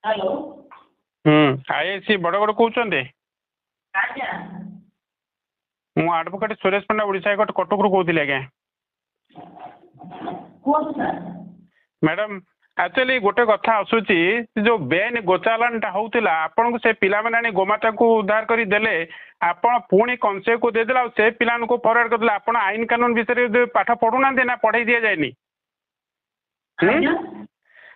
Hello. IIC Bargarh कहते आज्ञा मु आडभोकेट सुरेश पंडा ओडिशा हाईकोर्ट कटक कहती आज्ञा कौन सर मैडम एक्चुअली गोटे कथा आसूची जो बेन गोचालानटा होउतिला आपन को से पिला माने गोमाता को उद्धार करी देले आपण पुणी कंसे को दे देला से पिला को फॉरवर्ड कर देला आपण आईन कानून विषय पाठ पढु ना देना पढ़ाई दिया जायनी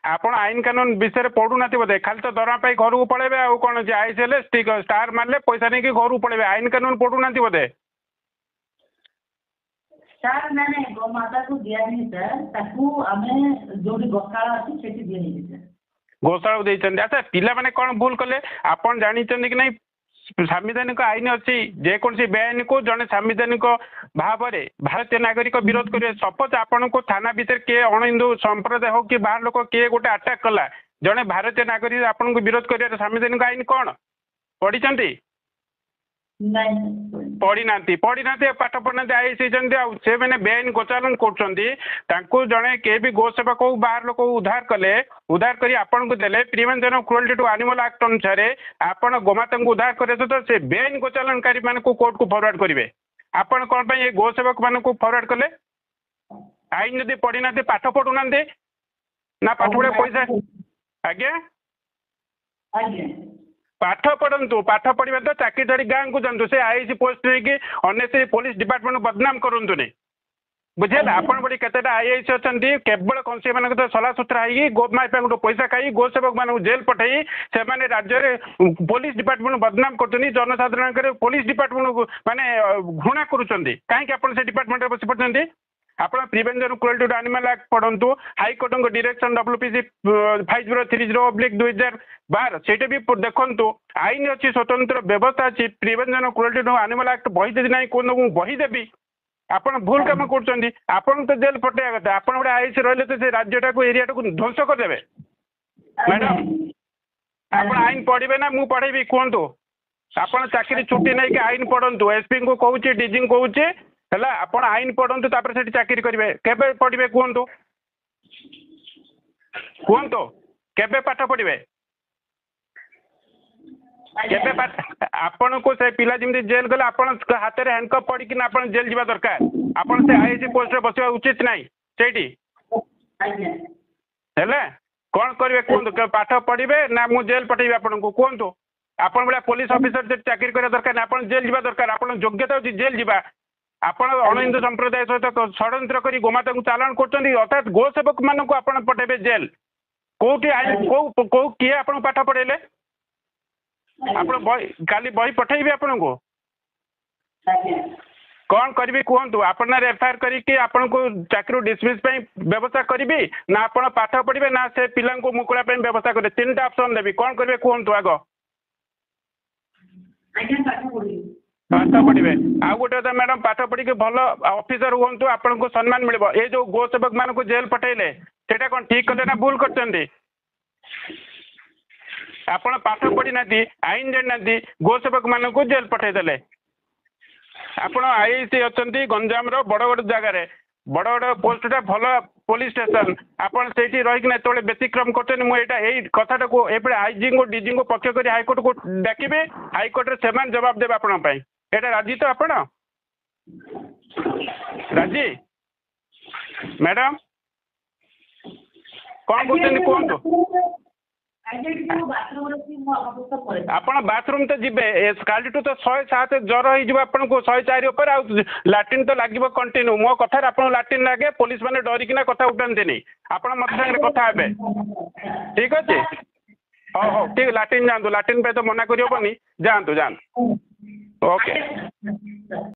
आपण आईन कानून विषय पढ़ु ना बोधे खाली तो दरमा पाई घर को पळेबे आ कोन जे आईसीएल स्टिक स्टार मारले पैसा नहीं कि घर को पळेबे आईन कानून पढ़ु ना बोधे सर मैंने गोमाता को दिया नहीं सर ताकू हमें जो भी गोशाला अच्छी खेती दिया नहीं सर गोशाला देइछन अच्छा पिला माने कोन भूल कले आपण जानि कि नहीं संवैधानिक आईन अच्छी जेकोसी बेआईन को जड़े संवैधानिक भाव में भारतीय नागरिक विरोध करेंगे सपोज आपण को थाना भीतर किए अण हिंदू संप्रदाय हो कि बाहर लोक किए गोटे अटैक कला जड़े भारतीय नागरिक आपण को विरोध कर संवैधानिक आईन कौन पढ़ी पढ़ी ना पाठ पढ़ना आईसी से मैंने बेआईन गोचालन कर जड़े के भी गो सेवक बाहर लोक उद्धार कले उद्धार करी आपन को देले prevention of cruelty to animal act अनुसार आपण गोमाता को उद्धार करे तो से बेआईन गोचालनकारी मान को कोर्ट को फॉरवर्ड करेंगे आपण कौन ये गो सेवक मान को फॉरवर्ड कले आईन जदि पढ़ी ना पाठ पढ़ु ना पाठ पढ़े पैसा आज्ञा पाठ पढ़ु पाठ पढ़ा तो चाकरी धरी गाँव को जातु से आईसी पोस्ट नहीं अनेसरी पुलिस डिपार्टमेंट बदनाम करूँ बुझे आपन बड़ी केतेटा आईआईसी अच्छा केवल कौन से मान सला सुतरा हो गोमाता पैसा खाई गो सेवक मान जेल पठाई से राज्य में पुलिस डिपार्टमेंट बदनाम कर जनसाधारण पुलिस डिपार्टमेंट माने घृणा करुँच कहीं डिपार्टमेंट बसी पड़ते आप prevention cruelty to animal act पढ़ु हाईकोर्ट डायरेक्शन WPC 5030/2012 से भी देखु आईन अच्छी स्वतंत्र व्यवस्था अच्छी prevention cruelty to animal act बही दे ना कौन मुझे बही देवी आपड़ भूल कम कर तो जेल पटेगा कथा आप गोटे आईसी रही तो से राज्यटा को एरिया को ध्वंस करदे मैडम आप आईन पढ़े ना मुझे पढ़ेबी कहतु आप चाकरी छुट्टी नहीं कि आईन पढ़ु एसपी को कहूँ डीजी को कहूँ है आप आईन पढ़ु से चाकरी करेंगे केबे पढ़े कहतु कहतु केबे पाठ पढ़े केबे आपण को से पिला जमी जेल गले आपण हाथ में हैंडकफ पड़ी कि आप जेल जावा दरकार आपण से आईसी पोस्ट बसवा उचित नहीं सेठी हेले कौन करेंगे कहतु पाठ पढ़े ना मु जेल पठेबी आपन को कहतु आपण भाया पुलिस ऑफिसर चाकरी करा दरकार ना आपण जेल जावा दरकार आपण योग्यता होची जेल जावा आपण अण हिंदू संप्रदाय सहित षड्यंत्र करी गोमाता को चालान कर अर्थात गो सेवक मान को आपण पठेबे जेल कोठी कौ किए आपण पाठ पढ़ेले आप काली बही पठेबी आपण को कौन करी कहतु आपण एफआईआर करके आपण को चाकरी डिसमिस व्यवस्था करी ना आपण पाठ पढ़े ना से पिला को मुकुला व्यवस्था करेंगे तीन ऑप्शन देवी कौन करेंगे कहतु आग पाठ पढ़े आ गोटे मैडम पाठ पढ़ी भल ऑफिसर हूँ आपन को सम्मान मिल ये जो गो सेवक मान को जेल पठेले सेटा कौन ठीक करते ना भूल करते आपण पाठ पढ़ी ना आईन जाना गो सेवक मान को जेल पठेदेले आपण आईसी अच्छा गंजाम बड़गड़ जगार बड़गड़ पोस्टा भल पुलिस स्टेशन आपड़ से रहीकिना जो व्यतिक्रम कर यही कथाटा को ये आईजी को डीजी को पक्ष कर हाईकोर्ट को डाकिबे हाईकोर्ट से जवाब देवे आपण एटा राजी तो आपण राजी मैडम कौन कहते कहतु आपण बाथरूम तो जी काली तो 107 ज्वर हो 104 लाट्रिन तो लगे कंटिन्यू मो कथार आप लाट्रिन लगे पुलिस मैंने डरिकिना कथा उठाते आप मत सागर कथा हे ठीक अच्छे हाँ हाँ ठीक लाट्रिन जातु लाट्रिन पे तो मना करनी जातु जातु ओके